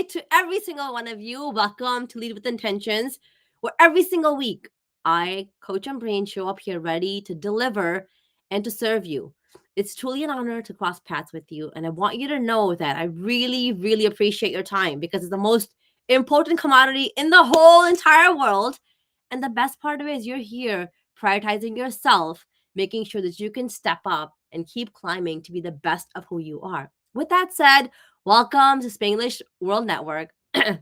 day to every single one of you. Welcome to Lead with Intentions, where every single week I, Coach Ambereen, show up here ready to deliver and to serve you. It's truly an honor to cross paths with you, and I want you to know that I really, really appreciate your time because it's the most important commodity in the whole entire world. And the best part of it is you're here prioritizing yourself, making sure that you can step up and keep climbing to be the best of who you are. With that said, welcome to Spanglish World Network and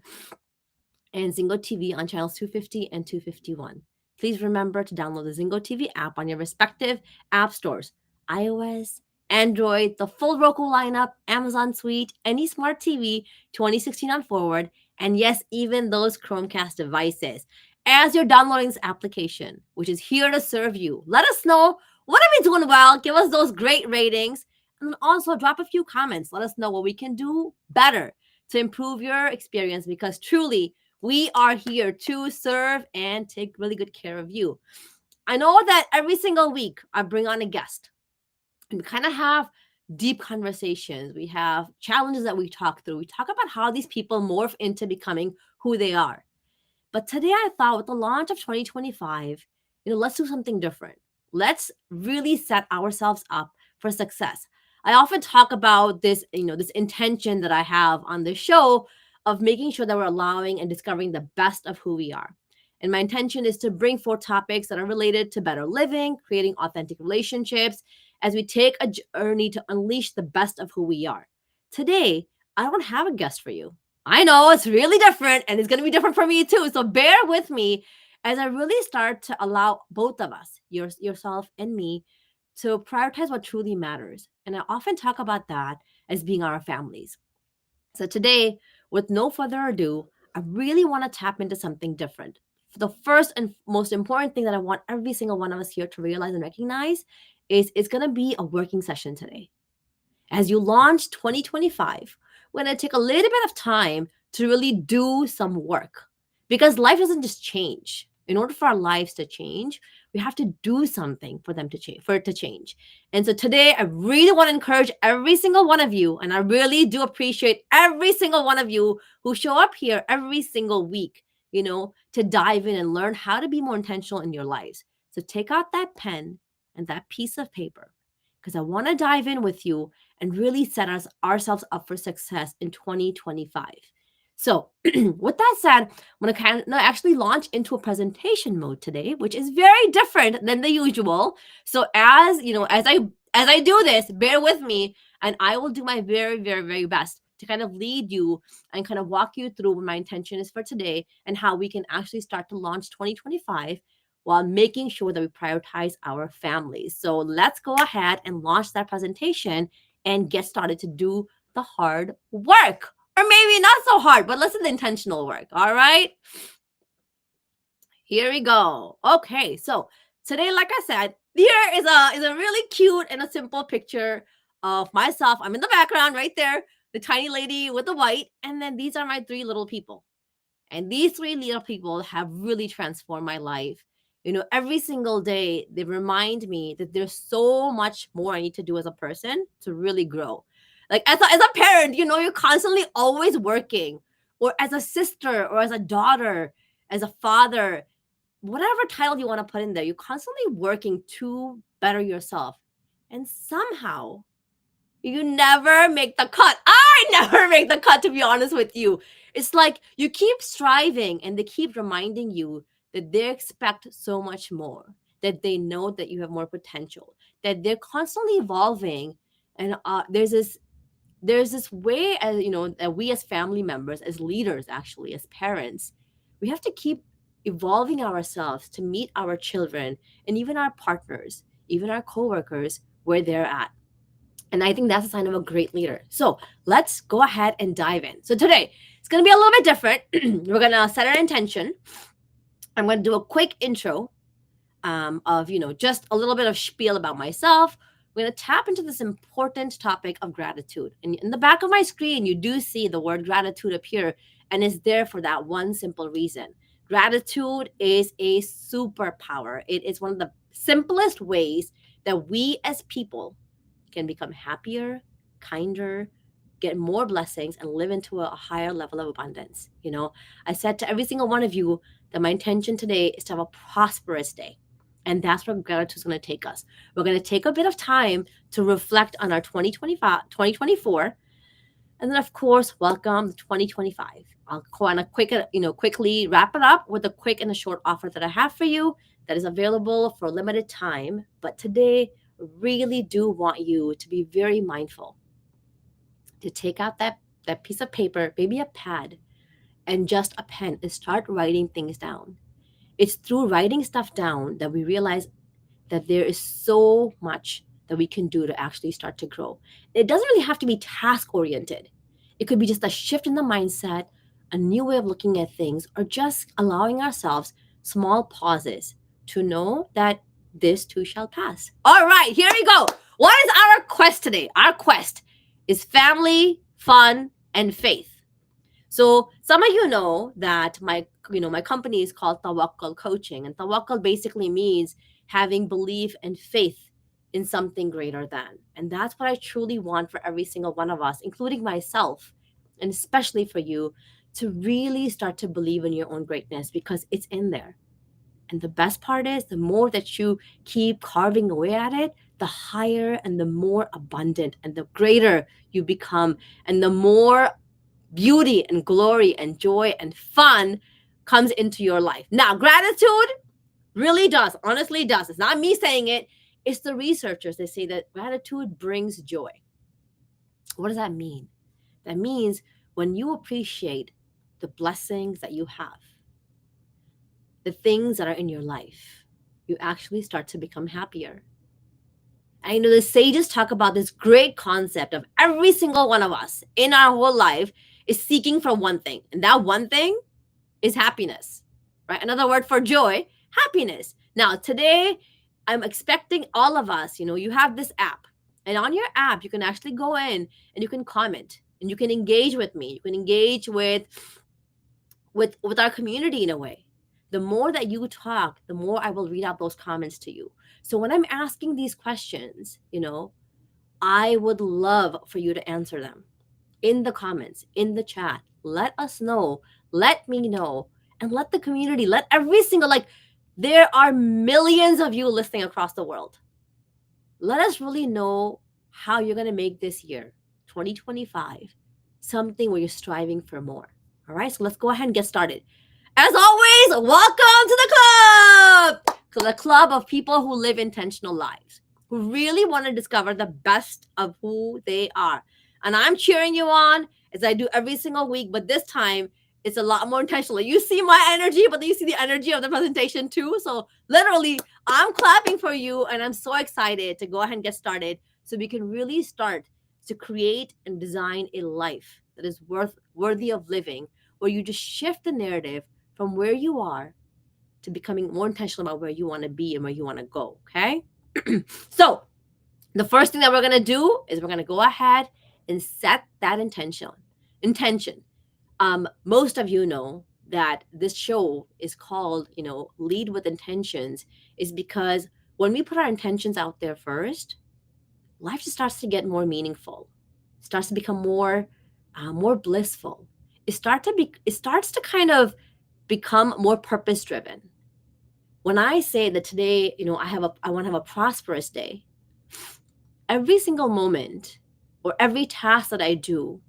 Zingo TV on channels 250 and 251. Please remember to download the Zingo TV app on your respective app stores. iOS, Android, the full Roku lineup, Amazon Suite, any smart TV 2016 on forward, and yes, even those Chromecast devices. As you're downloading this application, which is here to serve you, let us know what are we doing well. Give us those great ratings. And also drop a few comments. Let us know what we can do better to improve your experience because truly we are here to serve and take really good care of you. I know that every single week I bring on a guest and we kind of have deep conversations. We have challenges that we talk through. We talk about how these people morph into becoming who they are. But today I thought with the launch of 2025, let's do something different. Let's really set ourselves up for success. I often talk about this, this intention that I have on this show of making sure that we're allowing and discovering the best of who we are. And my intention is to bring forth topics that are related to better living, creating authentic relationships, as we take a journey to unleash the best of who we are. Today, I don't have a guest for you. I know it's really different and it's going to be different for me too. So bear with me as I really start to allow both of us, yourself and me, to prioritize what truly matters. And I often talk about that as being our families. So today, with no further ado, I really want to tap into something different. The first and most important thing that I want every single one of us here to realize and recognize is it's going to be a working session today. As you launch 2025, we're going to take a little bit of time to really do some work because life doesn't just change. In order for our lives to change, we have to do something for it to change. And so today, I really want to encourage every single one of you, and I really do appreciate every single one of you who show up here every single week, to dive in and learn how to be more intentional in your lives. So take out that pen and that piece of paper because I want to dive in with you and really set ourselves up for success in 2025. So with that said, I'm going to kind of actually launch into a presentation mode today, which is very different than the usual. So as I do this, bear with me, and I will do my very, very, very best to kind of lead you and kind of walk you through what my intention is for today and how we can actually start to launch 2025 while making sure that we prioritize our families. So let's go ahead and launch that presentation and get started to do the hard work. Or maybe not so hard, but let's do the intentional work. All right. Here we go. Okay, so today, like I said, here is a really cute and a simple picture of myself. I'm in the background right there, the tiny lady with the white, and then these are my three little people. And these three little people have really transformed my life. Every single day, they remind me that there's so much more I need to do as a person to really grow. Like as a parent, you're constantly always working, or as a sister, or as a daughter, as a father, whatever title you want to put in there, you're constantly working to better yourself. And somehow, you never make the cut. I never make the cut, to be honest with you. It's like you keep striving and they keep reminding you that they expect so much more, that they know that you have more potential, that they're constantly evolving. And there's this way, as that we as family members, as leaders, actually, as parents, we have to keep evolving ourselves to meet our children and even our partners, even our coworkers, where they're at. And I think that's a sign of a great leader. So let's go ahead and dive in. So today, it's going to be a little bit different. We're going to set our intention. I'm going to do a quick intro of, just a little bit of spiel about myself. We're going to tap into this important topic of gratitude. And in the back of my screen, you do see the word gratitude appear, and it's there for that one simple reason. Gratitude is a superpower. It is one of the simplest ways that we as people can become happier, kinder, get more blessings, and live into a higher level of abundance. I said to every single one of you that my intention today is to have a prosperous day. And that's where gratitude is going to take us. We're going to take a bit of time to reflect on our 2024, and then, of course, welcome 2025. I'll want to quickly wrap it up with a quick and a short offer that I have for you that is available for a limited time. But today, really do want you to be very mindful to take out that piece of paper, maybe a pad, and just a pen, and start writing things down. It's through writing stuff down that we realize that there is so much that we can do to actually start to grow. It doesn't really have to be task-oriented. It could be just a shift in the mindset, a new way of looking at things, or just allowing ourselves small pauses to know that this too shall pass. All right, here we go. What is our quest today? Our quest is family, fun, and faith. So some of you know that my company is called Tawakal Coaching, and Tawakal basically means having belief and faith in something greater than. And that's what I truly want for every single one of us, including myself, and especially for you, to really start to believe in your own greatness, because it's in there. And the best part is, the more that you keep carving away at it, the higher and the more abundant and the greater you become, and the more beauty and glory and joy and fun comes into your life. Now, gratitude really does, honestly does. It's not me saying it. It's the researchers. They say that gratitude brings joy. What does that mean? That means when you appreciate the blessings that you have, the things that are in your life, you actually start to become happier. And the sages talk about this great concept of every single one of us in our whole life is seeking for one thing. And that one thing is happiness, right? Another word for joy, happiness. Now, today, I'm expecting all of us, you have this app. And on your app, you can actually go in and you can comment and you can engage with me. You can engage with our community in a way. The more that you talk, the more I will read out those comments to you. So when I'm asking these questions, I would love for you to answer them in the comments, in the chat. Let us know, let me know, and let the community, let every single, there are millions of you listening across the world. Let us really know how you're going to make this year, 2025, something where you're striving for more. All right, so let's go ahead and get started. As always, welcome to the club of people who live intentional lives, who really want to discover the best of who they are. And I'm cheering you on, as I do every single week, but this time it's a lot more intentional. You see my energy, but then you see the energy of the presentation too. So literally, I'm clapping for you, and I'm so excited to go ahead and get started so we can really start to create and design a life that is worthy of living, where you just shift the narrative from where you are to becoming more intentional about where you want to be and where you want to go, okay? So the first thing that we're going to do is we're going to go ahead and set that intention. Most of you know that this show is called, Lead with Intentions, is because when we put our intentions out there first, life just starts to get more meaningful, starts to become more blissful. It starts to kind of become more purpose driven. When I say that today, I want to have a prosperous day, every single moment or every task that I do,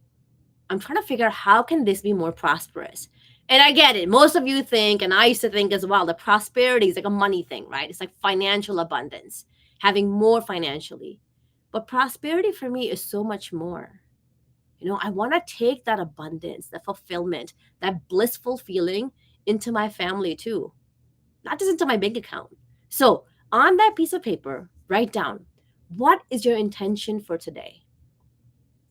I'm trying to figure out how can this be more prosperous. And I get it. Most of you think, and I used to think as well, that prosperity is like a money thing, right? It's like financial abundance, having more financially. But prosperity for me is so much more. I want to take that abundance, that fulfillment, that blissful feeling into my family too, not just into my bank account. So on that piece of paper, write down, what is your intention for today?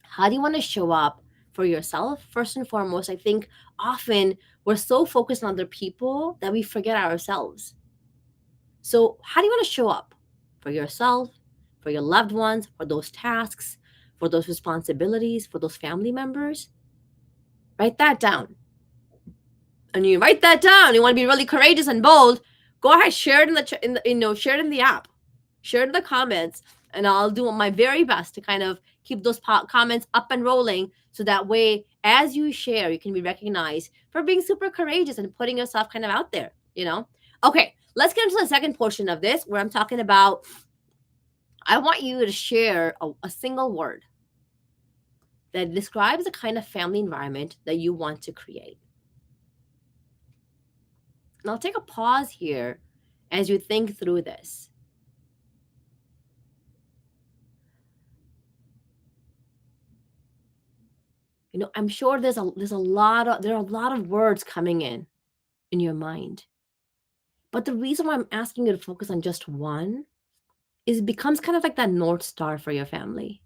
How do you want to show up for yourself? First and foremost, I think often we're so focused on other people that we forget ourselves. So how do you want to show up for yourself, for your loved ones, for those tasks, for those responsibilities, for those family members? Write that down. And you write that down, you want to be really courageous and bold, go ahead, share it share it in the app, share it in the comments, And I'll do my very best to kind of keep those comments up and rolling, so that way, as you share, you can be recognized for being super courageous and putting yourself kind of out there, you know? Okay, let's get into the second portion of this, where I'm talking about, I want you to share a single word that describes the kind of family environment that you want to create. And I'll take a pause here as you think through this. You know, I'm sure there are a lot of words coming in your mind. But the reason why I'm asking you to focus on just one is it becomes kind of like that North Star for your family.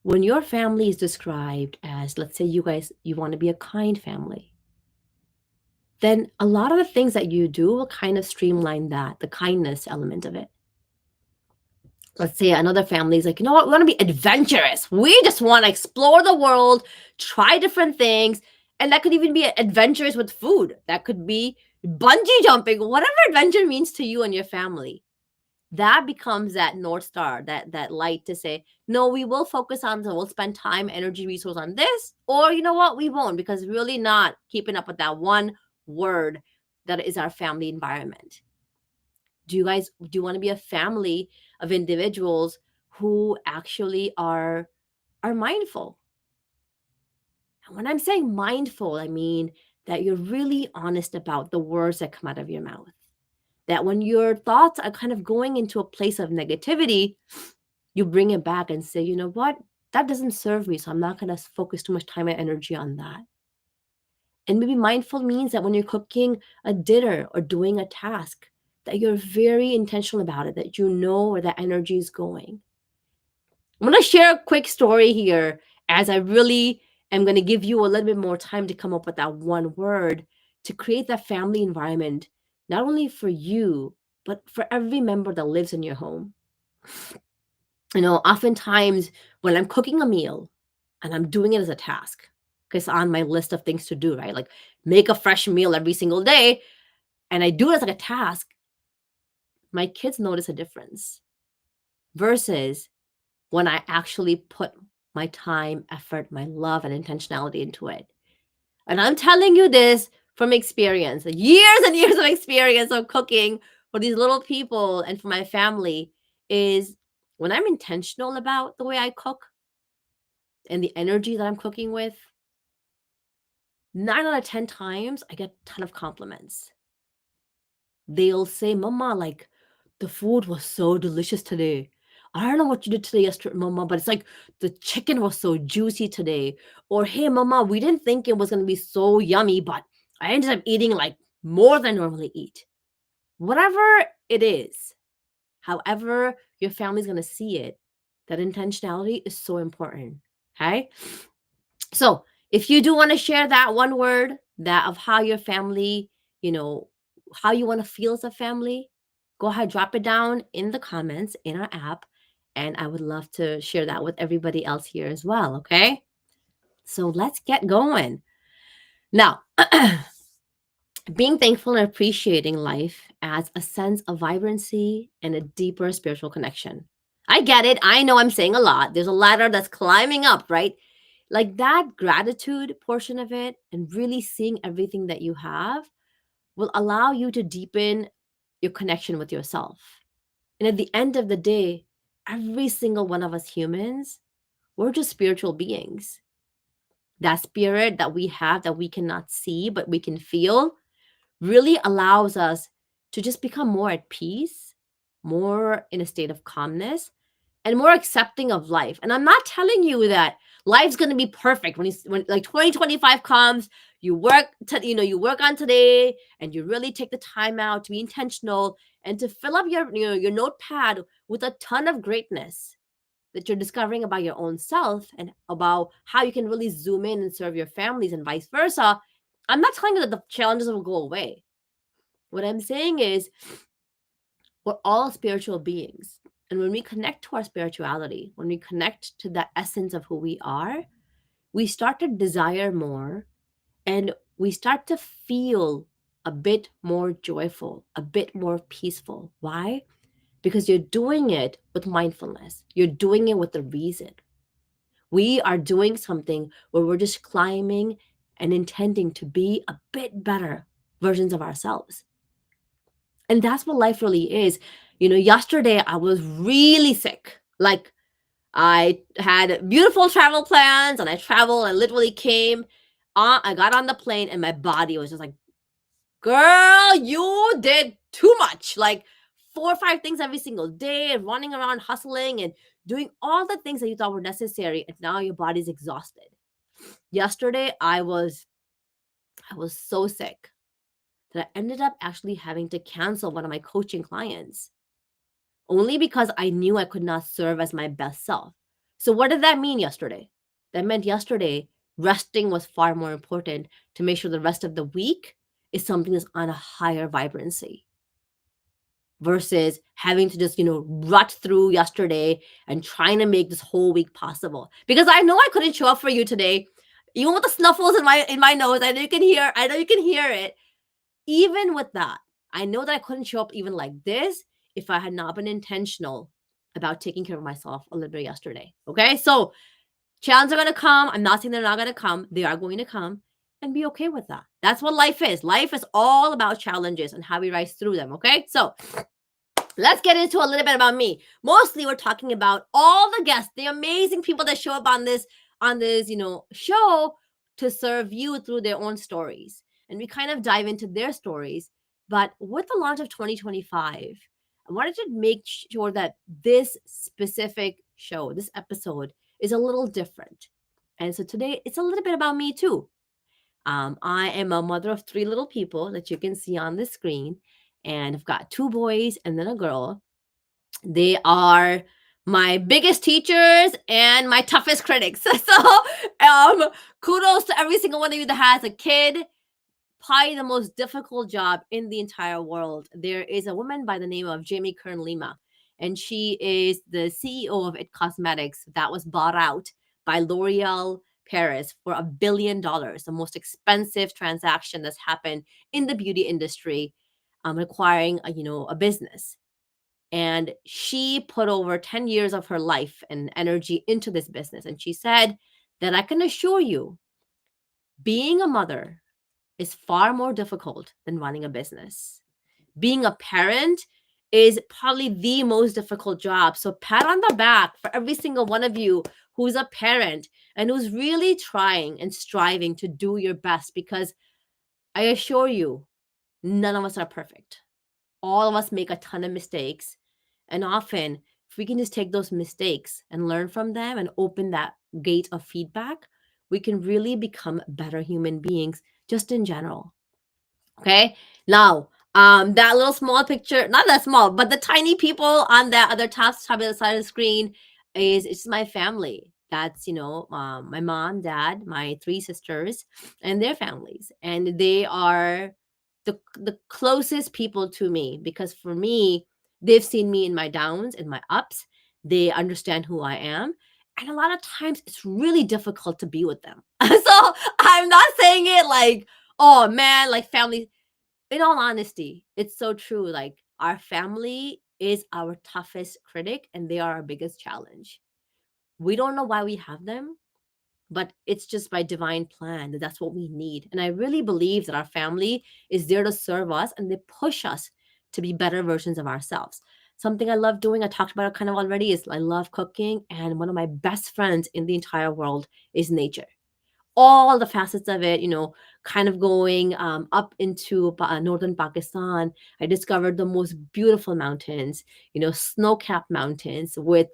When your family is described as, let's say you want to be a kind family, then a lot of the things that you do will kind of streamline that, the kindness element of it. Let's say another family is like, you know what, we want to be adventurous. We just want to explore the world, try different things. And that could even be adventurous with food. That could be bungee jumping, whatever adventure means to you and your family. That becomes that North Star, that light to say, no, we will focus on, so we'll spend time, energy, resource on this. Or you know what, we won't, because really not keeping up with that one word that is our family environment. Do you want to be a family of individuals who actually are mindful? And when I'm saying mindful, I mean that you're really honest about the words that come out of your mouth. That when your thoughts are kind of going into a place of negativity, you bring it back and say, you know what? That doesn't serve me, so I'm not going to focus too much time and energy on that. And maybe mindful means that when you're cooking a dinner or doing a task, that you're very intentional about it, that you know where that energy is going. I'm going to share a quick story here, as I really am going to give you a little bit more time to come up with that one word to create that family environment, not only for you, but for every member that lives in your home. You know, oftentimes when I'm cooking a meal and I'm doing it as a task, because on my list of things to do, right? Like make a fresh meal every single day, and I do it as like a task, my kids notice a difference versus when I actually put my time, effort, my love, and intentionality into it. And I'm telling you this from experience, years and years of experience of cooking for these little people and for my family, is when I'm intentional about the way I cook and the energy that I'm cooking with, 9 out of 10 times I get a ton of compliments. They'll say, Mama, like, the food was so delicious today. I don't know what you did today, yesterday, Mama, but it's like the chicken was so juicy today. Or, hey, Mama, we didn't think it was going to be so yummy, but I ended up eating like more than I normally eat. Whatever it is, however your family's going to see it, that intentionality is so important. Okay. So if you do want to share that one word, that of how your family, you know, how you want to feel as a family, go ahead, drop it down in the comments in our app. And I would love to share that with everybody else here as well. Okay. So let's get going. Now, being thankful and appreciating life adds a sense of vibrancy and a deeper spiritual connection. I get it. I know I'm saying a lot. There's a ladder that's climbing up, right? Like that gratitude portion of it and really seeing everything that you have will allow you to deepen your connection with yourself. And at the end of the day, every single one of us humans, we're just spiritual beings. That spirit that we have that we cannot see, but we can feel, really allows us to just become more at peace, more in a state of calmness, and more accepting of life. And I'm not telling you that life's going to be perfect when like 2025 comes, you work on today and you really take the time out to be intentional and to fill up your notepad with a ton of greatness that you're discovering about your own self and about how you can really zoom in and serve your families and vice versa. I'm not telling you that the challenges will go away. What I'm saying is we're all spiritual beings. And when we connect to our spirituality, when we connect to the essence of who we are, we start to desire more and we start to feel a bit more joyful, a bit more peaceful. Why? because you're doing it with mindfulness. You're doing it with a reason. We are doing something where we're just climbing and intending to be a bit better versions of ourselves. And that's what life really is. Yesterday I was really sick. Like, I had beautiful travel plans and I traveled. I literally came on, I got on the plane and my body was just like, girl, you did too much. Like 4 or 5 things every single day, and running around, hustling and doing all the things that you thought were necessary. And now your body's exhausted. Yesterday, I was so sick that I ended up actually having to cancel one of my coaching clients only because I knew I could not serve as my best self. So, what did that mean yesterday? That meant yesterday, resting was far more important to make sure the rest of the week is something that's on a higher vibrancy versus having to just, rut through yesterday and trying to make this whole week possible. Because I know I couldn't show up for you today, even with the snuffles in my nose. I know you can hear it. Even with that, I know that I couldn't show up even like this if I had not been intentional about taking care of myself a little bit yesterday. Okay. So challenges are going to come. I'm not saying they're not going to come. They are going to come, and be okay with that. That's what life is. Life is all about challenges and how we rise through them. Okay. So let's get into a little bit about me. Mostly we're talking about all the guests, the amazing people that show up on this show to serve you through their own stories. And we kind of dive into their stories. But with the launch of 2025, I wanted to make sure that this specific show, this episode, is a little different. And so today it's a little bit about me too. I am a mother of 3 little people that you can see on the screen, and I've got 2 boys and then a girl. They are my biggest teachers and my toughest critics. So, kudos to every single one of you that has a kid. Probably the most difficult job in the entire world. There is a woman by the name of Jamie Kern Lima, and she is the CEO of It Cosmetics that was bought out by L'Oreal Paris for $1 billion, the most expensive transaction that's happened in the beauty industry, acquiring a business. And she put over 10 years of her life and energy into this business. And she said that I can assure you, being a mother is far more difficult than running a business. Being a parent is probably the most difficult job. So, pat on the back for every single one of you who's a parent and who's really trying and striving to do your best, because I assure you, none of us are perfect. All of us make a ton of mistakes. And often, if we can just take those mistakes and learn from them and open that gate of feedback, we can really become better human beings just in general. Okay. Now, that little small picture, not that small, but the tiny people on that other top of the side of the screen it's my family. That's, my mom, dad, my 3 sisters, and their families. And they are the closest people to me, because for me, they've seen me in my downs and my ups. They understand who I am. And a lot of times it's really difficult to be with them. So I'm not saying it like, oh man, like family. In all honesty, it's so true. Like, our family is our toughest critic and they are our biggest challenge. We don't know why we have them, but it's just by divine plan that that's what we need. And I really believe that our family is there to serve us and they push us to be better versions of ourselves. Something I love doing, I talked about it kind of already, is I love cooking. And one of my best friends in the entire world is nature. All the facets of it, kind of going up into northern Pakistan. I discovered the most beautiful mountains, snow-capped mountains with,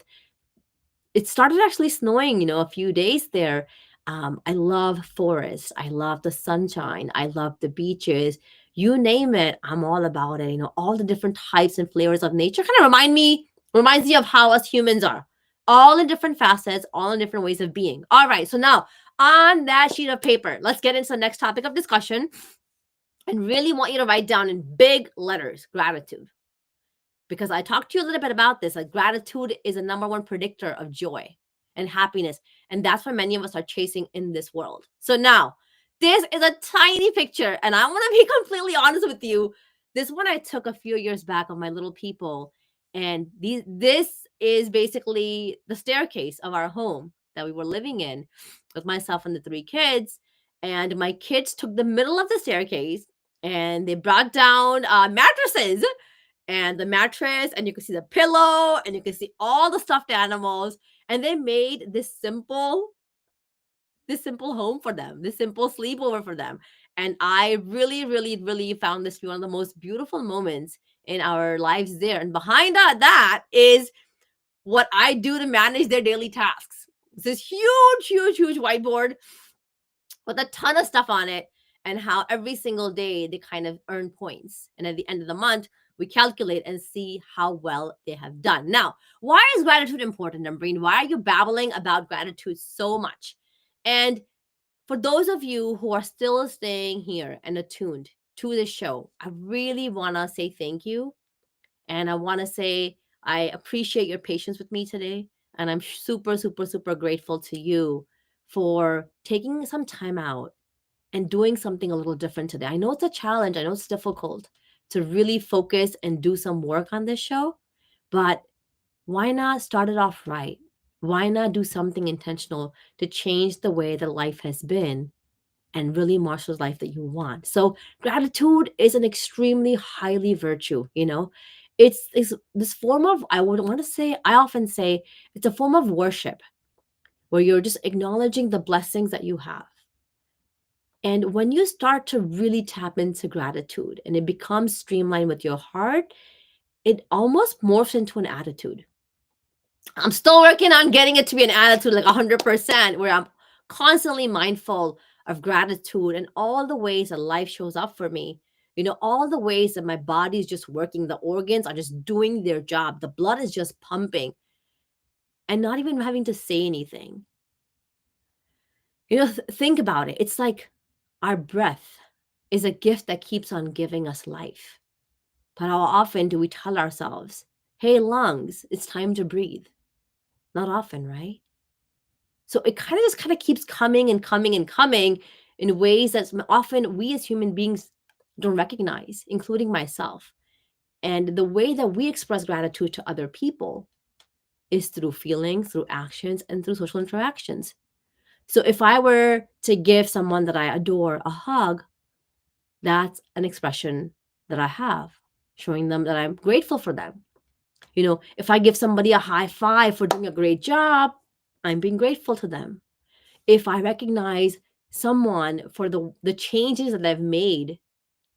it started actually snowing, a few days there. I love forests. I love the sunshine. I love the beaches. You name it, I'm all about it. All the different types and flavors of nature kind of reminds me of how us humans are, all in different facets, all in different ways of being. All right, so now on that sheet of paper, let's get into the next topic of discussion, and really want you to write down in big letters gratitude, because I talked to you a little bit about this. Like, gratitude is a number one predictor of joy and happiness. And that's what many of us are chasing in this world. So now, this is a tiny picture, and I want to be completely honest with you. This one I took a few years back of my little people, And this is basically the staircase of our home that we were living in with myself and the three kids. And my kids took the middle of the staircase and they brought down mattresses and the mattress, and you can see the pillow, and you can see all the stuffed animals. And they made this simple home for them, this simple sleepover for them. And I really, really, really found this to be one of the most beautiful moments in our lives there. And behind that is what I do to manage their daily tasks. It's this huge, huge, huge whiteboard with a ton of stuff on it, and how every single day they kind of earn points. And at the end of the month, we calculate and see how well they have done. Now, why is gratitude important, Ambereen? Why are you babbling about gratitude so much? And for those of you who are still staying here and attuned to the show, I really want to say thank you. And I want to say I appreciate your patience with me today. And I'm super, super, super grateful to you for taking some time out and doing something a little different today. I know it's a challenge, I know it's difficult to really focus and do some work on this show, but why not start it off right? Why not do something intentional to change the way that life has been and really marshal the life that you want? So gratitude is an extremely highly virtue, It's this form of, I often say it's a form of worship where you're just acknowledging the blessings that you have. And when you start to really tap into gratitude and it becomes streamlined with your heart, it almost morphs into an attitude. I'm still working on getting it to be an attitude like 100%, where I'm constantly mindful of gratitude and all the ways that life shows up for me. All the ways that my body is just working, the organs are just doing their job, the blood is just pumping, and not even having to say anything. Think about it. It's like our breath is a gift that keeps on giving us life. But how often do we tell ourselves, hey, lungs, it's time to breathe? Not often, right? So it kind of keeps coming and coming and coming in ways that often we as human beings don't recognize, including myself. And the way that we express gratitude to other people is through feelings, through actions, and through social interactions. So if I were to give someone that I adore a hug, that's an expression that I have, showing them that I'm grateful for them. If I give somebody a high five for doing a great job, I'm being grateful to them. If I recognize someone for the changes that they've made,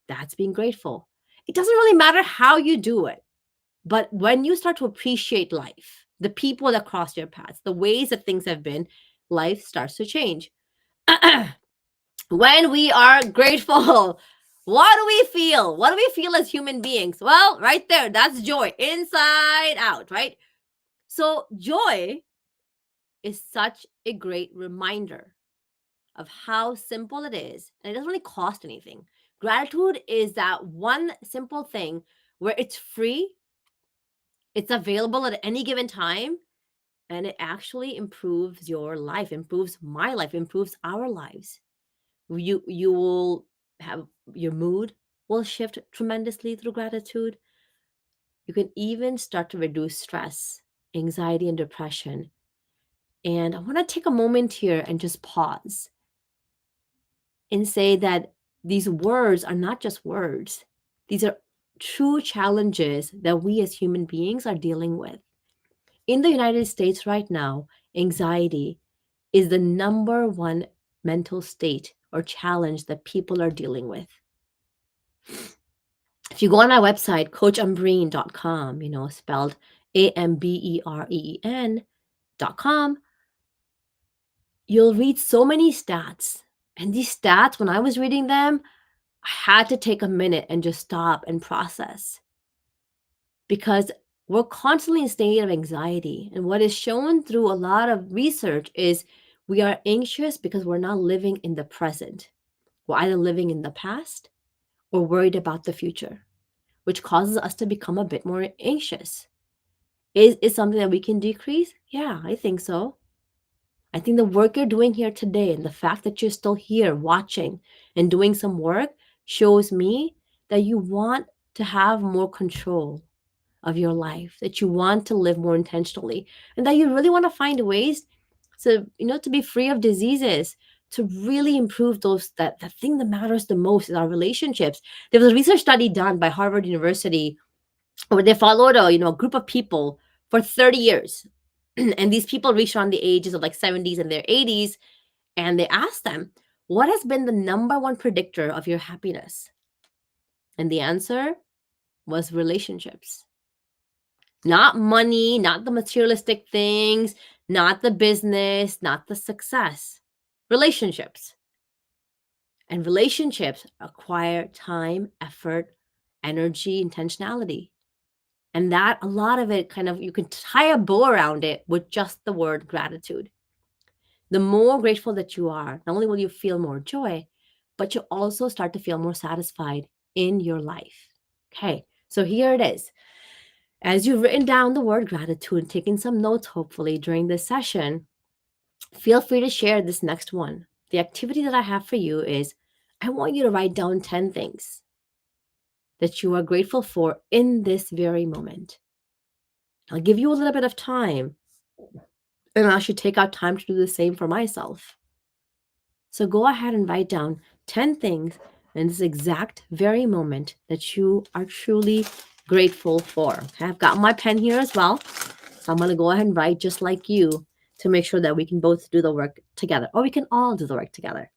that's being grateful. It doesn't really matter how you do it, but when you start to appreciate life, the people that cross your paths, the ways that things have been, life starts to change. When we are grateful, what do we feel? What do we feel as human beings? Well, right there, that's joy, inside out, right? So joy is such a great reminder of how simple it is, and it doesn't really cost anything. Gratitude is that one simple thing where it's free, it's available at any given time, and it actually improves your life, improves my life, improves our lives. You will have your mood will shift tremendously through gratitude. You can even start to reduce stress, anxiety, and depression. And I want to take a moment here and just pause and say that these words are not just words. These are true challenges that we as human beings are dealing with. In the United States right now, anxiety is the number one mental state or challenge that people are dealing with. If you go on my website, coachambereen.com, spelled AMBEREEN.com, you'll read so many stats. And these stats, when I was reading them, I had to take a minute and just stop and process. Because we're constantly in a state of anxiety. And what is shown through a lot of research is we are anxious because we're not living in the present. We're either living in the past or worried about the future, which causes us to become a bit more anxious. Is something that we can decrease? Yeah, I think so. I think the work you're doing here today and the fact that you're still here watching and doing some work shows me that you want to have more control of your life, that you want to live more intentionally, and that you really want to find ways to, to be free of diseases, to really improve those, that the thing that matters the most is our relationships. There was a research study done by Harvard University where they followed a group of people for 30 years. And these people reached around the ages of like 70s and their 80s, and they asked them, what has been the number one predictor of your happiness? And the answer was relationships. Not money, not the materialistic things, not the business, not the success. Relationships. And relationships require time, effort, energy, intentionality. And that, a lot of it, kind of, you can tie a bow around it with just the word gratitude. The more grateful that you are, not only will you feel more joy, but you also start to feel more satisfied in your life. Okay, so here it is. As you've written down the word gratitude and taken some notes, hopefully, during this session, feel free to share this next one. The activity that I have for you is, I want you to write down 10 things that you are grateful for in this very moment. I'll give you a little bit of time, and I should take out time to do the same for myself. So go ahead and write down 10 things in this exact very moment that you are truly grateful for. Okay, I've got my pen here as well. So I'm going to go ahead and write just like you to make sure that we can both do the work together, or we can all do the work together.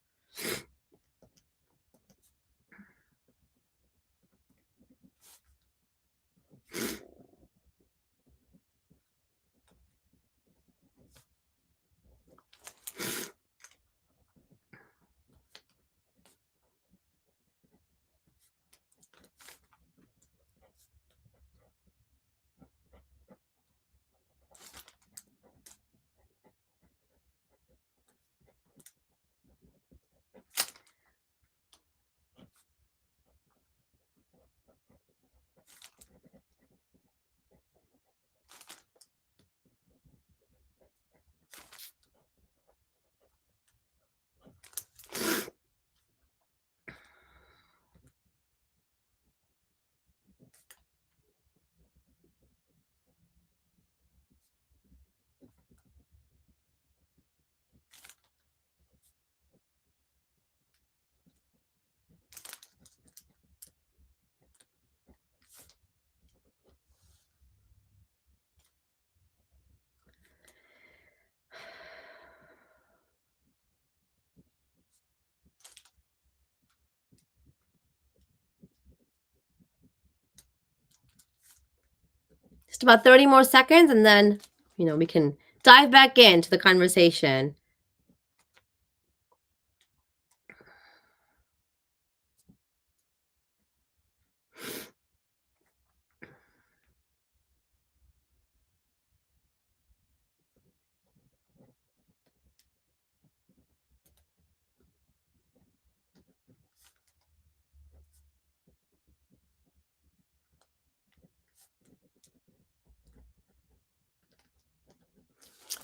Just about 30 more seconds, and then, we can dive back into the conversation.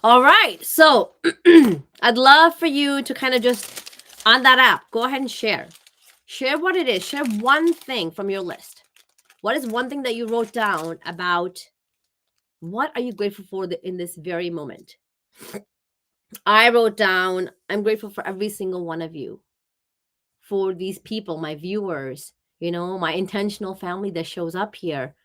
All right. So I'd love for you to kind of just, on that app, go ahead and share. Share what it is. Share one thing from your list. What is one thing that you wrote down about what are you grateful for in this very moment? I wrote down, I'm grateful for every single one of you, for these people, my viewers, my intentional family that shows up here,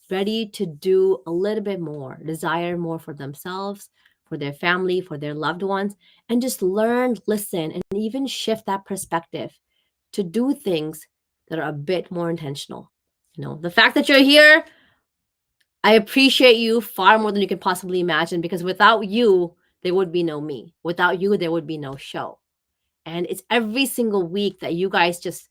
ready to do a little bit more, desire more for themselves, for their family, for their loved ones, and just learn, listen, and even shift that perspective to do things that are a bit more intentional. The fact that you're here, I appreciate you far more than you can possibly imagine, because without you, there would be no me. Without you, there would be no show. And it's every single week that you guys just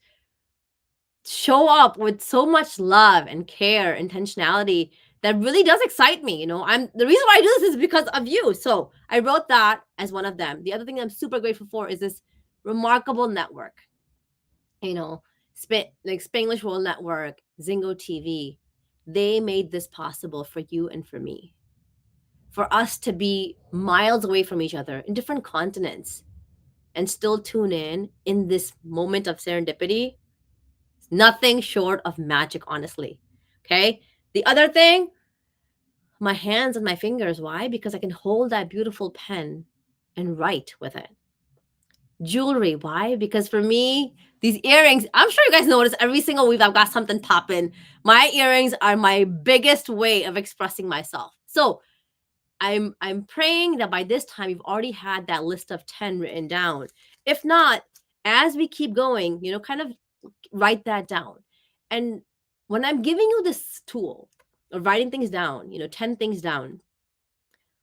show up with so much love and care, intentionality, that really does excite me. I'm the reason why I do this is because of you. So I wrote that as one of them. The other thing I'm super grateful for is this remarkable network. Like Spanglish World Network, Zingo TV. They made this possible for you and for me. For us to be miles away from each other in different continents and still tune in this moment of serendipity. Nothing short of magic, honestly. Okay. The other thing, my hands and my fingers. Why? Because I can hold that beautiful pen and write with it. Jewelry. Why? Because for me, these earrings, I'm sure you guys notice every single week I've got something popping. My earrings are my biggest way of expressing myself. So I'm praying that by this time you've already had that list of 10 written down. If not, as we keep going, kind of write that down. And when I'm giving you this tool of writing things down, 10 things down,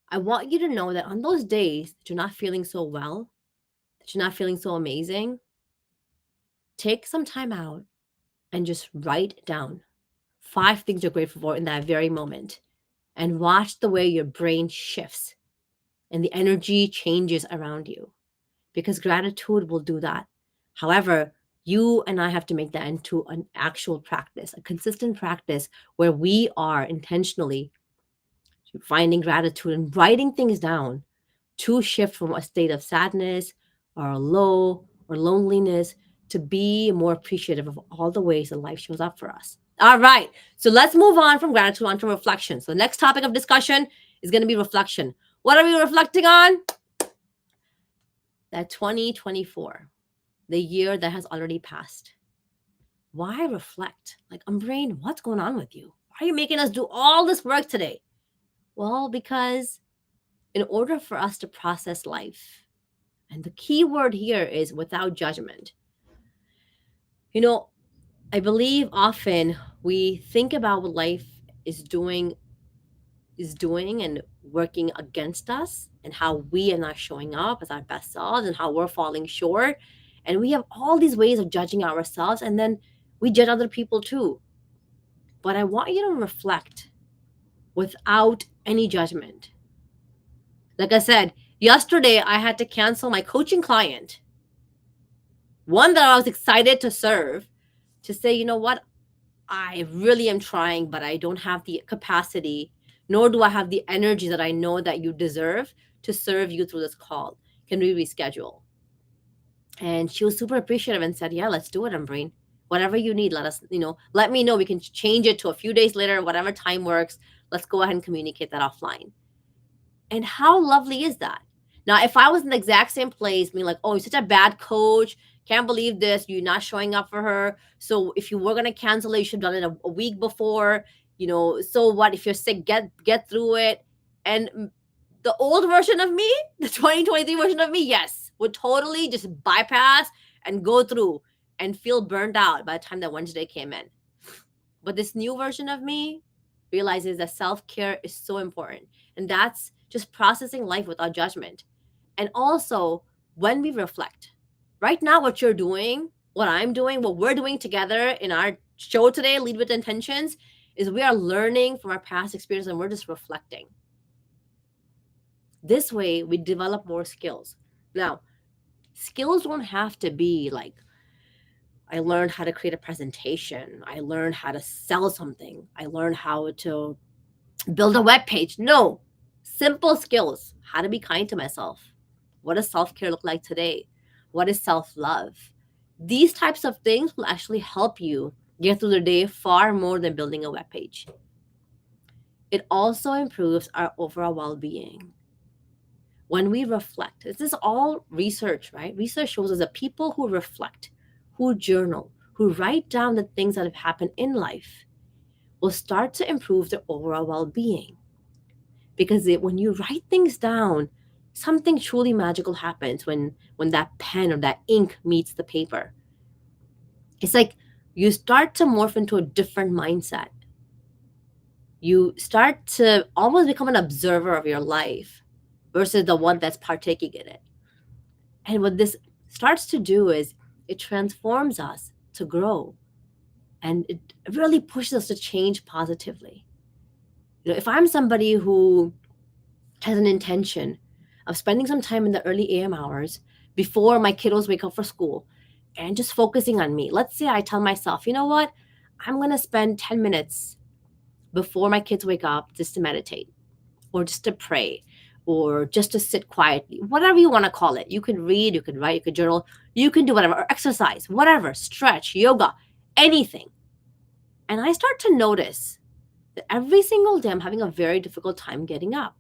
I want you to know that on those days that you're not feeling so well, that you're not feeling so amazing, take some time out and just write down 5 things you're grateful for in that very moment and watch the way your brain shifts and the energy changes around you, because gratitude will do that. However, you and I have to make that into an actual practice, a consistent practice where we are intentionally finding gratitude and writing things down to shift from a state of sadness or low or loneliness to be more appreciative of all the ways that life shows up for us. All right. So let's move on from gratitude onto reflection. So the next topic of discussion is going to be reflection. What are we reflecting on? That 2024, the year that has already passed. Why reflect? Like, Ambereen, what's going on with you? Why are you making us do all this work today? Well, because in order for us to process life, and the key word here is without judgment. I believe often we think about what life is doing and working against us, and how we are not showing up as our best selves and how we're falling short. And we have all these ways of judging ourselves, and then we judge other people too. But I want you to reflect without any judgment. Like I said, yesterday I had to cancel my coaching client, one that I was excited to serve, to say, you know what, I really am trying, but I don't have the capacity, nor do I have the energy that I know that you deserve to serve you through this call. Can we reschedule? And she was super appreciative and said, yeah, let's do it, Ambereen. Whatever you need, let me know. We can change it to a few days later, whatever time works. Let's go ahead and communicate that offline. And how lovely is that? Now, if I was in the exact same place, being like, oh, you're such a bad coach, can't believe this, you're not showing up for her. So if you were going to cancel it, you should have done it a week before. So what? If you're sick, get through it. And the old version of me, the 2023 version of me, yes, would totally just bypass and go through and feel burned out by the time that Wednesday came in. But this new version of me realizes that self-care is so important. And that's just processing life without judgment. And also, when we reflect, right now, what you're doing, what I'm doing, what we're doing together in our show today, Lead with Intentions, is we are learning from our past experience and we're just reflecting. This way, we develop more skills. Now, skills don't have to be like, I learned how to create a presentation. I learned how to sell something. I learned how to build a web page. No, simple skills. How to be kind to myself. What does self-care look like today? What is self-love? These types of things will actually help you get through the day far more than building a web page. It also improves our overall well-being. When we reflect, this is all research, right? Research shows us that people who reflect, who journal, who write down the things that have happened in life will start to improve their overall well-being. Because when you write things down, something truly magical happens when that pen or that ink meets the paper. It's like you start to morph into a different mindset. You start to almost become an observer of your life versus the one that's partaking in it. And what this starts to do is it transforms us to grow, and it really pushes us to change positively. If I'm somebody who has an intention of spending some time in the early AM hours before my kiddos wake up for school and just focusing on me. Let's say I tell myself, you know what? I'm going to spend 10 minutes before my kids wake up just to meditate or just to pray or just to sit quietly, whatever you want to call it. You can read, you can write, you can journal, you can do whatever, or exercise, whatever, stretch, yoga, anything. And I start to notice that every single day I'm having a very difficult time getting up.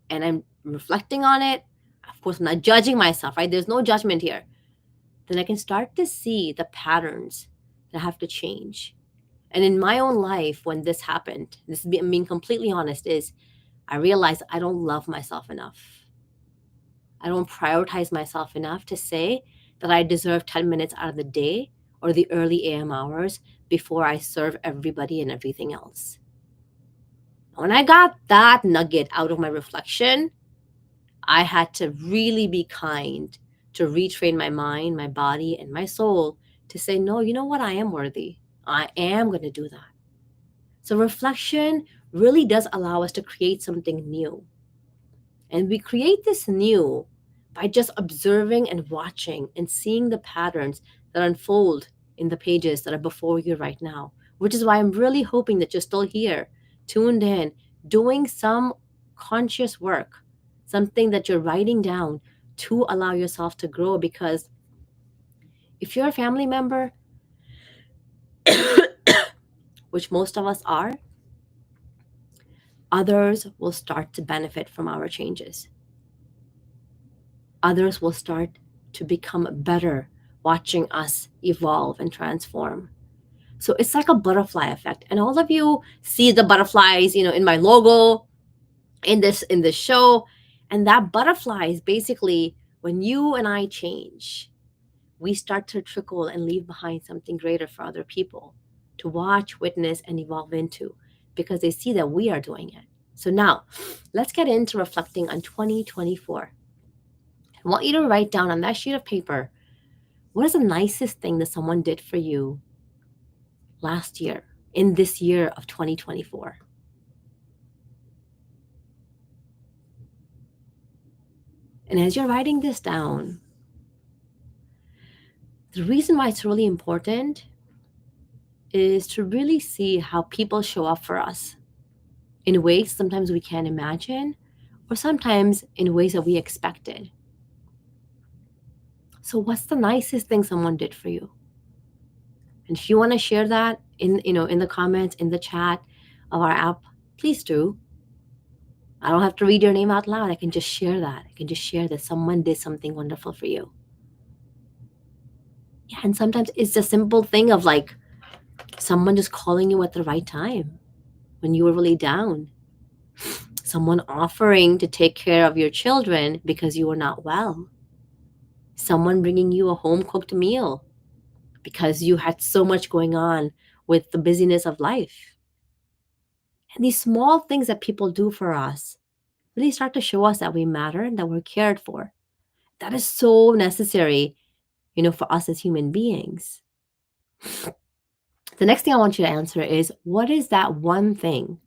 And I'm reflecting on it. Of course, I'm not judging myself, right? There's no judgment here. Then I can start to see the patterns that have to change. And in my own life, when this happened, this is being completely honest, is I realized I don't love myself enough. I don't prioritize myself enough to say that I deserve 10 minutes out of the day or the early AM hours before I serve everybody and everything else. When I got that nugget out of my reflection, I had to really be kind to retrain my mind, my body, and my soul to say, no, you know what? I am worthy. I am going to do that. So reflection really does allow us to create something new. And we create this new by just observing and watching and seeing the patterns that unfold in the pages that are before you right now, which is why I'm really hoping that you're still here, tuned in, doing some conscious work, something that you're writing down to allow yourself to grow. Because if you're a family member, which most of us are, others will start to benefit from our changes. Others will start to become better watching us evolve and transform. So it's like a butterfly effect. And all of you see the butterflies, in my logo, in this show. And that butterfly is basically when you and I change, we start to trickle and leave behind something greater for other people to watch, witness, and evolve into, because they see that we are doing it. So now let's get into reflecting on 2024. I want you to write down on that sheet of paper, what is the nicest thing that someone did for you last year, in this year of 2024? And as you're writing this down, the reason why it's really important is to really see how people show up for us in ways sometimes we can't imagine, or sometimes in ways that we expected. So what's the nicest thing someone did for you? And if you want to share that in the comments, in the chat of our app, please do. I don't have to read your name out loud. I can just share that. I can just share that someone did something wonderful for you. Yeah, and sometimes it's a simple thing of like someone just calling you at the right time when you were really down. Someone offering to take care of your children because you were not well. Someone bringing you a home-cooked meal because you had so much going on with the busyness of life. And these small things that people do for us really start to show us that we matter and that we're cared for. That is so necessary, for us as human beings. The next thing I want you to answer is, what is that one thing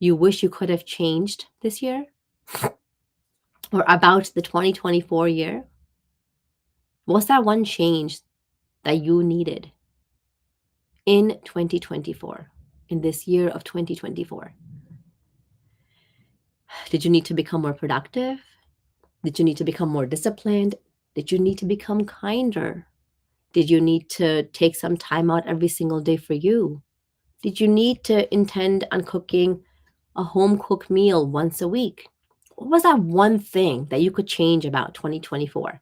you wish you could have changed this year or about the 2024 year? What's that one change that you needed in 2024, in this year of 2024? Did you need to become more productive? Did you need to become more disciplined? Did you need to become kinder? Did you need to take some time out every single day for you? Did you need to intend on cooking a home-cooked meal once a week? What was that one thing that you could change about 2024?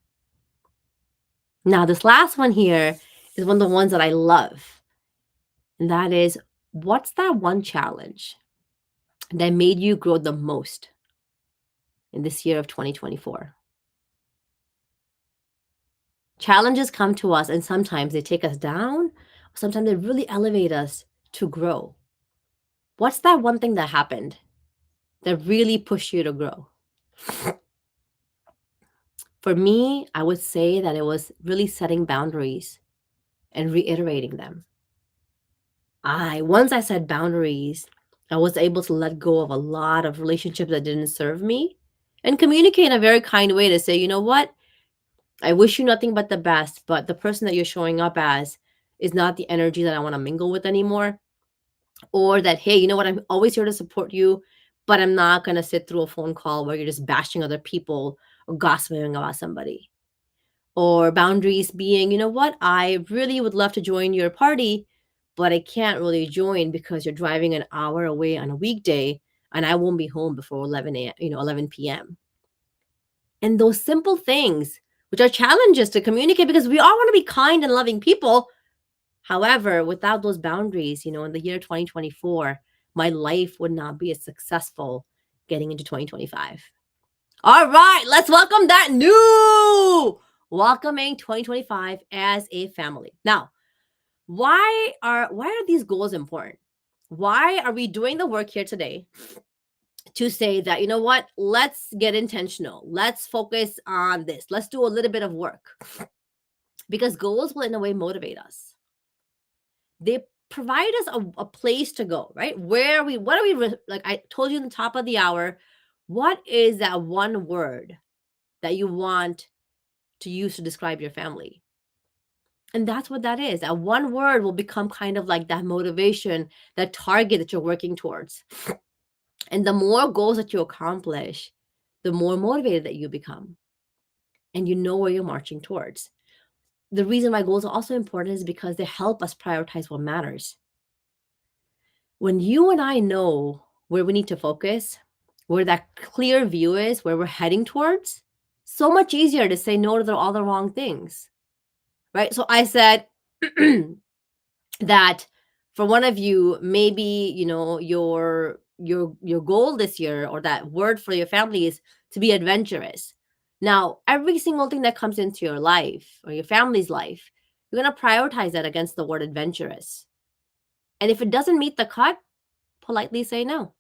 Now, this last one here is one of the ones that I love. And that is, what's that one challenge that made you grow the most in this year of 2024? Challenges come to us, and sometimes they take us down. Sometimes they really elevate us to grow. What's that one thing that happened that really pushed you to grow? For me, I would say that it was really setting boundaries and reiterating them. Once I set boundaries, I was able to let go of a lot of relationships that didn't serve me and communicate in a very kind way to say, you know what? I wish you nothing but the best, but the person that you're showing up as is not the energy that I want to mingle with anymore. Or that, hey, you know what? I'm always here to support you, but I'm not going to sit through a phone call where you're just bashing other people or gossiping about somebody. Or boundaries being, you know what? I really would love to join your party, but I can't really join because you're driving an hour away on a weekday and I won't be home before 11 a.m., 11 p.m. And those simple things, which are challenges to communicate because we all want to be kind and loving people. However, without those boundaries, in the year 2024, my life would not be as successful getting into 2025. All right, let's welcome that new welcoming 2025 as a family. Now, why are these goals important? Why are we doing the work here today to say that, you know what, let's get intentional. Let's focus on this. Let's do a little bit of work. Because goals will in a way motivate us. They provide us a place to go, right? What are we, like I told you in the top of the hour, what is that one word that you want to use to describe your family? And that's what that is. That one word will become kind of like that motivation, that target that you're working towards. And the more goals that you accomplish, the more motivated that you become. And you know where you're marching towards. The reason why goals are also important is because they help us prioritize what matters. When you and I know where we need to focus, where that clear view is, where we're heading towards, so much easier to say no to all the wrong things, right? So I said that for one of you, maybe, your goal this year or that word for your family is to be adventurous. Now, every single thing that comes into your life or your family's life, you're going to prioritize that against the word adventurous. And if it doesn't meet the cut, politely say no,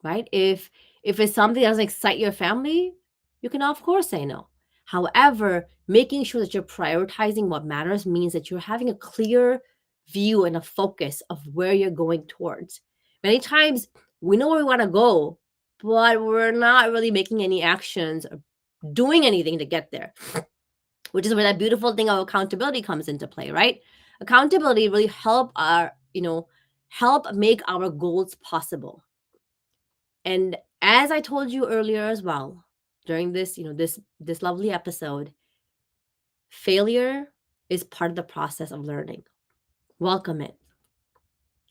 right? If it's something that doesn't excite your family, you can of course say no. However, making sure that you're prioritizing what matters means that you're having a clear view and a focus of where you're going towards. Many times we know where we want to go, but we're not really making any actions or doing anything to get there, which is where that beautiful thing of accountability comes into play, right? Accountability really help make our goals possible. And as I told you earlier as well, during this, this lovely episode, failure is part of the process of learning. Welcome it.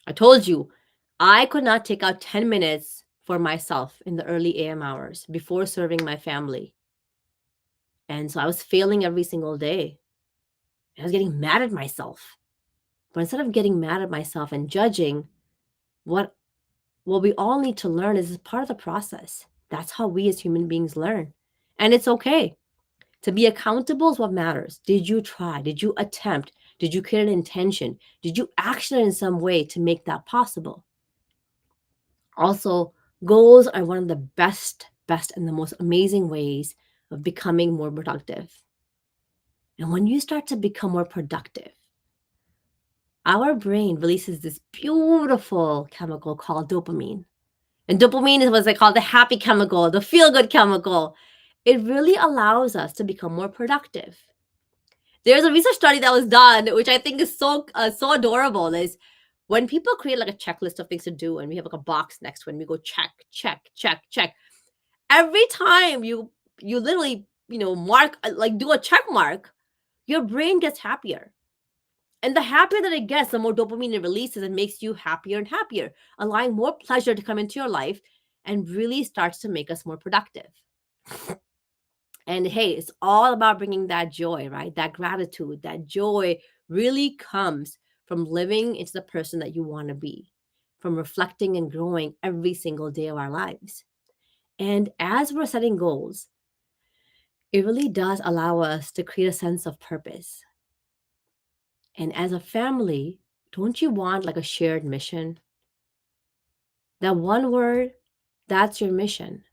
I told you, I could not take out 10 minutes for myself in the early AM hours before serving my family. And so I was failing every single day. I was getting mad at myself. But instead of getting mad at myself and judging, what we all need to learn is part of the process. That's how we as human beings learn. And it's okay. To be accountable is what matters. Did you try? Did you attempt? Did you create an intention? Did you action it in some way to make that possible? Also, goals are one of the best and the most amazing ways of becoming more productive. And when you start to become more productive, our brain releases this beautiful chemical called dopamine. And dopamine is what they call the happy chemical, the feel-good chemical. It really allows us to become more productive. There's a research study that was done, which I think is so adorable, is when people create like a checklist of things to do and we have like a box next to it and we go check, check, check, check. Every time you literally, mark, like do a check mark, your brain gets happier. And the happier that it gets, the more dopamine it releases and makes you happier and happier, allowing more pleasure to come into your life and really starts to make us more productive. And hey, it's all about bringing that joy, right? That gratitude, that joy really comes from living into the person that you want to be, from reflecting and growing every single day of our lives. And as we're setting goals, it really does allow us to create a sense of purpose. And as a family, don't you want like a shared mission? That one word, that's your mission.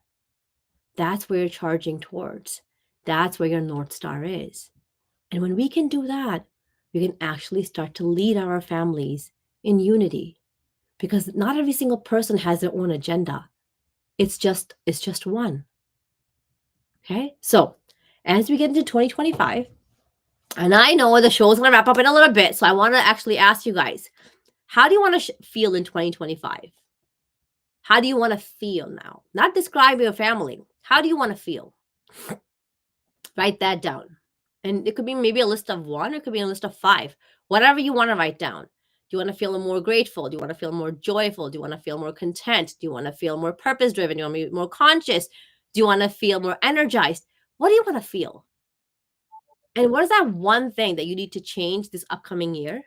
That's where you're charging towards. That's where your North Star is. And when we can do that, we can actually start to lead our families in unity. Because not every single person has their own agenda. It's just one. Okay? So as we get into 2025, and I know the show's going to wrap up in a little bit, so I want to actually ask you guys, how do you want to feel in 2025? How do you want to feel now? Not describe your family. How do you want to feel? Write that down. And it could be maybe a list of 1, it could be a list of 5, whatever you want to write down. Do you want to feel more grateful? Do you want to feel more joyful? Do you want to feel more content? Do you want to feel more purpose driven? Do you want to be more conscious? Do you want to feel more energized? What do you want to feel? And what is that one thing that you need to change this upcoming year?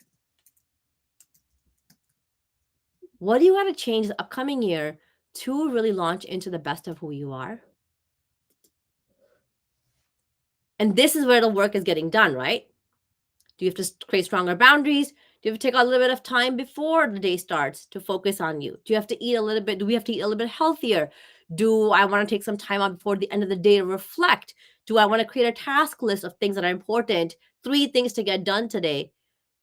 What do you got to change the upcoming year to really launch into the best of who you are? And this is where the work is getting done, right? Do you have to create stronger boundaries? Do you have to take a little bit of time before the day starts to focus on you? Do you have to eat a little bit? Do we have to eat a little bit healthier? Do I want to take some time out before the end of the day to reflect? Do I want to create a task list of things that are important? 3 things to get done today.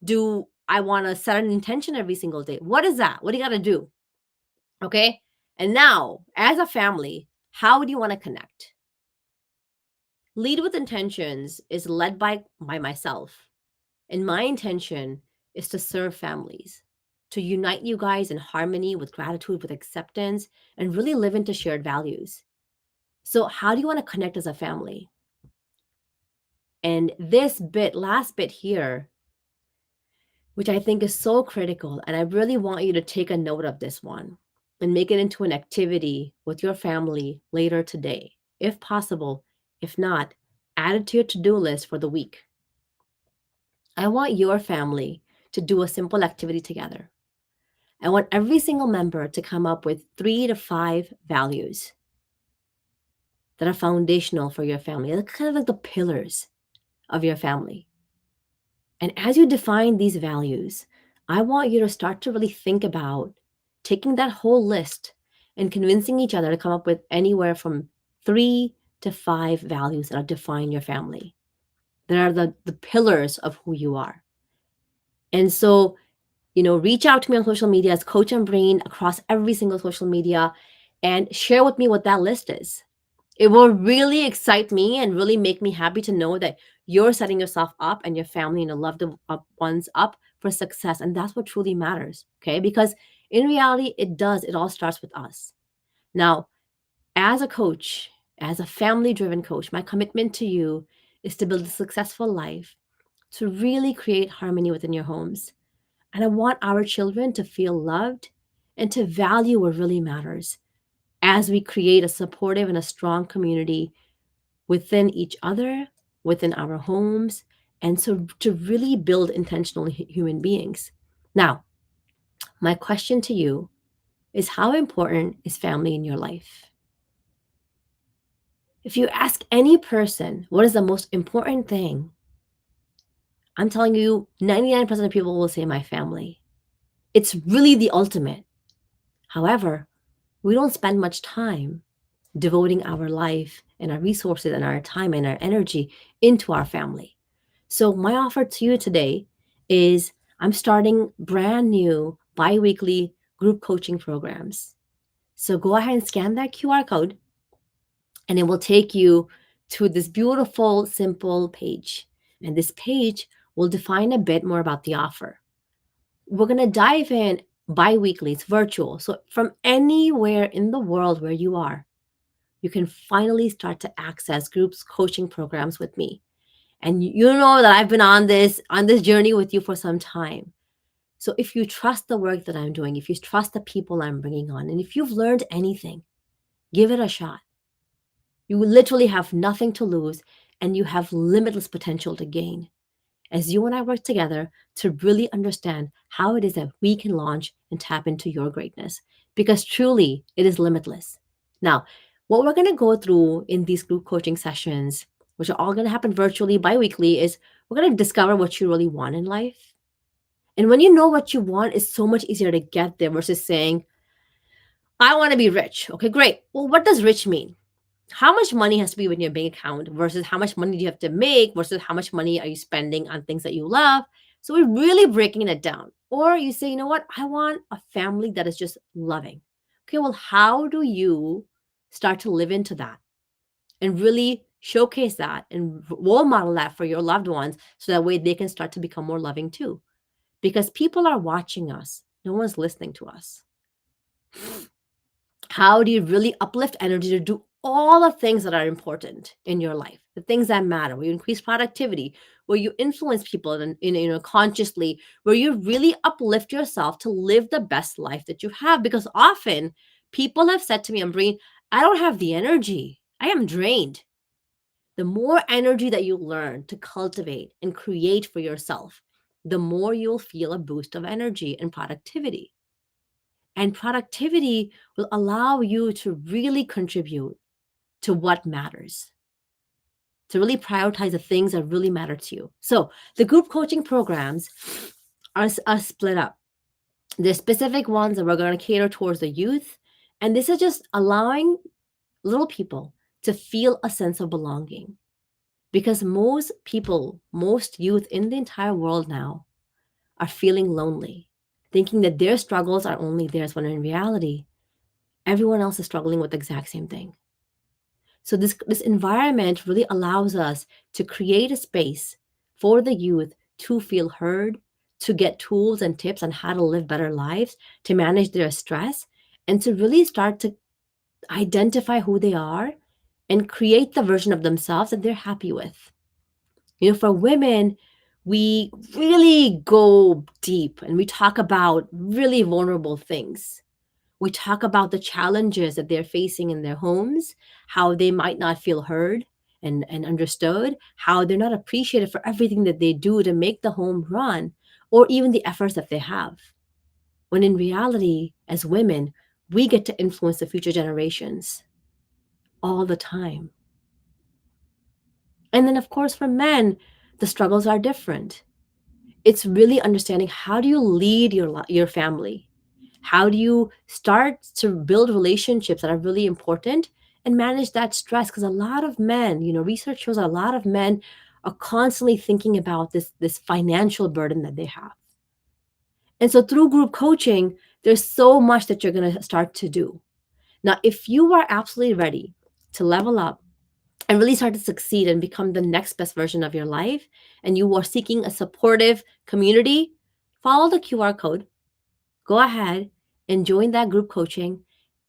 Do I want to set an intention every single day? What is that? What do you got to do? Okay. And now, as a family, how do you want to connect? Lead with Intentions is led by myself. And my intention is to serve families, to unite you guys in harmony with gratitude, with acceptance, and really live into shared values. So, how do you want to connect as a family? And this last bit here, which I think is so critical, and I really want you to take a note of this one and make it into an activity with your family later today, if possible. If not, add it to your to do list for the week. I want your family to do a simple activity together. I want every single member to come up with 3 to 5 values that are foundational for your family. They're kind of like the pillars of your family. And as you define these values, I want you to start to really think about taking that whole list and convincing each other to come up with anywhere from 3 to 5 values that define your family. That are the pillars of who you are. And so, reach out to me on social media as Coach Ambereen across every single social media and share with me what that list is. It will really excite me and really make me happy to know that you're setting yourself up and your family and your loved ones up for success. And that's what truly matters. Okay. Because in reality, it all starts with us. Now, as a coach, as a family driven coach, my commitment to you is to build a successful life, to really create harmony within your homes. And I want our children to feel loved and to value what really matters as we create a supportive and a strong community within each other, within our homes, and so to really build intentional human beings. Now, my question to you is, how important is family in your life? If you ask any person what is the most important thing, I'm telling you, 99% of people will say my family. It's really the ultimate. However, we don't spend much time devoting our life and our resources and our time and our energy into our family. So, my offer to you today is I'm starting brand new bi-weekly group coaching programs. So, go ahead and scan that QR code, and it will take you to this beautiful, simple page. And this page will define a bit more about the offer. We're going to dive in bi-weekly. It's virtual. So, from anywhere in the world where you are, you can finally start to access groups coaching programs with me. And you know that I've been on this journey with you for some time. So if you trust the work that I'm doing, if you trust the people I'm bringing on, and if you've learned anything, give it a shot. You literally have nothing to lose, and you have limitless potential to gain as you and I work together to really understand how it is that we can launch and tap into your greatness, because truly it is limitless. Now, what we're going to go through in these group coaching sessions, which are all going to happen virtually bi-weekly, is we're going to discover what you really want in life. And when you know what you want, it's so much easier to get there versus saying, I want to be rich. Okay, great. Well, what does rich mean? How much money has to be in your bank account versus how much money do you have to make versus how much money are you spending on things that you love? So we're really breaking it down. Or you say, you know what? I want a family that is just loving. Okay, well, how do you start to live into that and really showcase that and role model that for your loved ones so that way they can start to become more loving too? Because people are watching us. No one's listening to us. How do you really uplift energy to do all the things that are important in your life? the things that matter, where you increase productivity, where you influence people consciously, where you really uplift yourself to live the best life that you have. Because often people have said to me, Ambereen, I don't have the energy. I am drained. The more energy that you learn to cultivate and create for yourself, the more you'll feel a boost of energy and productivity. And productivity will allow you to really contribute to what matters, to really prioritize the things that really matter to you. So the group coaching programs are split up. There's specific ones that we're going to cater towards the youth. And this is just allowing little people to feel a sense of belonging. Because most people, most youth in the entire world now are feeling lonely, thinking that their struggles are only theirs, when in reality, everyone else is struggling with the exact same thing. So this environment really allows us to create a space for the youth to feel heard, to get tools and tips on how to live better lives, to manage their stress, and to really start to identify who they are and create the version of themselves that they're happy with. For women, we really go deep and we talk about really vulnerable things. We talk about the challenges that they're facing in their homes, how they might not feel heard and understood, how they're not appreciated for everything that they do to make the home run, or even the efforts that they have. When in reality, as women, we get to influence the future generations all the time. And then, of course, for men, the struggles are different. It's really understanding, how do you lead your family? How do you start to build relationships that are really important and manage that stress? Because a lot of men, research shows that a lot of men are constantly thinking about this financial burden that they have. And so through group coaching, there's so much that you're going to start to do. Now, if you are absolutely ready to level up and really start to succeed and become the next best version of your life, and you are seeking a supportive community, follow the QR code. Go ahead and join that group coaching.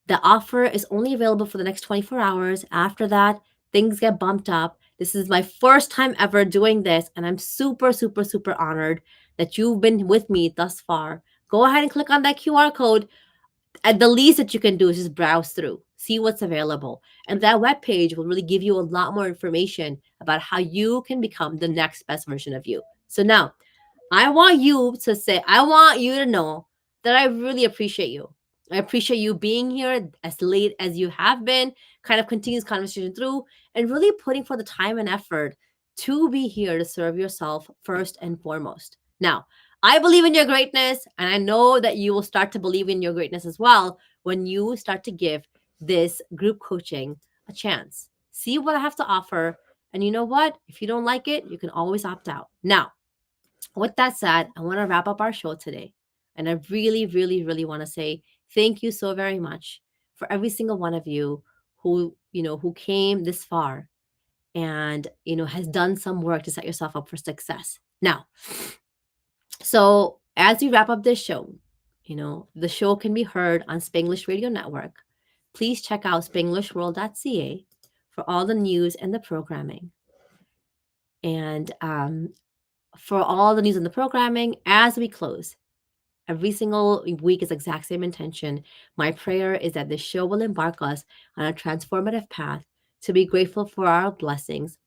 The offer is only available for the next 24 hours. After that, things get bumped up. This is my first time ever doing this, and I'm super, super, super honored that you've been with me thus far. Go ahead and click on that QR code. At the least that you can do is just browse through, see what's available. And that webpage will really give you a lot more information about how you can become the next best version of you. So now, I want you to know that I really appreciate you. I appreciate you being here as late as you have been, kind of continues conversation through, and really putting for the time and effort to be here to serve yourself first and foremost. Now, I believe in your greatness, and I know that you will start to believe in your greatness as well when you start to give this group coaching a chance. See what I have to offer. And you know what? If you don't like it, you can always opt out. Now, with that said, I want to wrap up our show today. And I really, really, really want to say thank you so very much for every single one of you who came this far and, has done some work to set yourself up for success. Now, so as we wrap up this show, the show can be heard on Spanglish Radio Network. Please check out spanglishworld.ca for all the news and the programming. And for all the news and the programming, as we close, every single week is exact same intention. My prayer is that this show will embark us on a transformative path to be grateful for our blessings,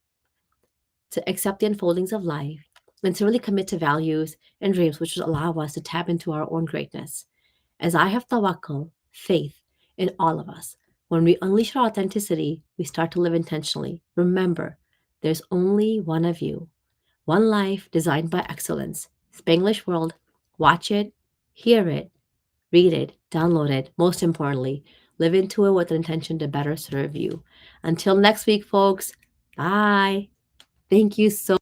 to accept the unfoldings of life, and to really commit to values and dreams which will allow us to tap into our own greatness. As I have Tawakal, faith in all of us, when we unleash our authenticity, we start to live intentionally. Remember, there's only one of you, one life designed by excellence. Spanglish World. Watch it, hear it, read it, download it. Most importantly, live into it with an intention to better serve you. Until next week, folks. Bye. Thank you so